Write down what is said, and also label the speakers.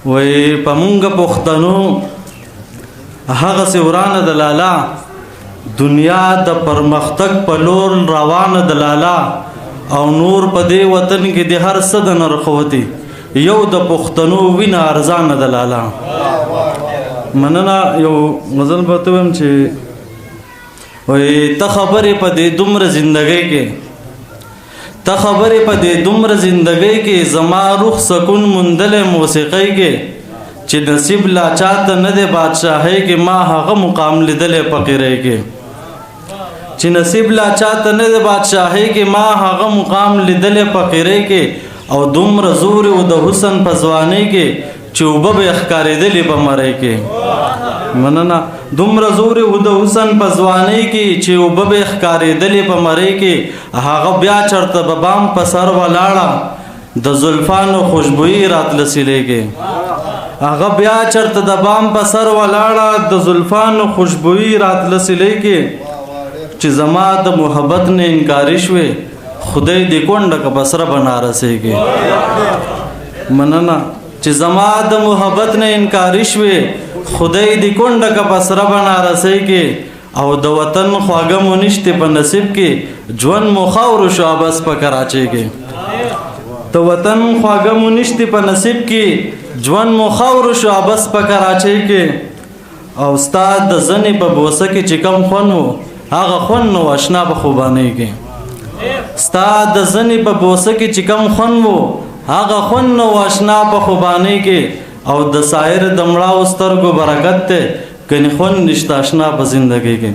Speaker 1: وی پمونګ پښتنو هغه سي ورانه د لالا دنیا د پرمختګ په لور روانه د لالا او نور په دې وطن کې د هر څه د نرخوتي یو د پښتنو وینه ارزانه د لالا. مننه. یو غزل به ته وایم چې وای ته خبرې په دې دومره زندګۍ کې ته خبرې په دې دومره زندګۍ کې زما روح سکون موندلی موسیقۍ کې چې نصیب لا چاته نه دی بادشاهۍ کې ما هغه مقام لیدلی فقیرۍ کې چې نصیب لا چاته نه دی بادشاهۍ کې ما هغه مقام لیدلی فقیرۍ کې او دومره زور و د حسن په ځوانۍ کې چې اوبه به ښکارېدلې په مرۍ کې. مننه. دومره زور و د حسن په ځوانۍ کې چې اوبه به ښکارېدلې په مرۍ کې هغه بیا چرته به بام په سر ولاړه د زلفانو خوشبويي راتله سیلۍ کې هغه بیا چرته د بام په سر ولاړه د زلفانو خوشبويي راتله سیلۍ کې چې زما د محبت نه انکاري شوې خدای دې کونډه که بسره بنارسۍ کې. مننه. چې زما د محبت نه انکاري شوې خدای دې کونډه که بسره بنارسۍ کې او د وطن خواږه مو نشته په نصیب کې ژوند مو خاورو شو بس په کراچۍ کې د وطن خواږه مو نشته په نصیب کې ژوند مو خاورو شو بس په کراچۍ کې او استاد د زنې په بوسه کې چې کم خون و هغه خون نو اشنا په خوبانۍ کې استاد د زنې په بوسه کې چې کم خون و هغه خون نو اشنا په خوبانۍ کې او د سایر د مړاو سترګو برکت ته کني خون نشته اشنا په زندګۍ کې.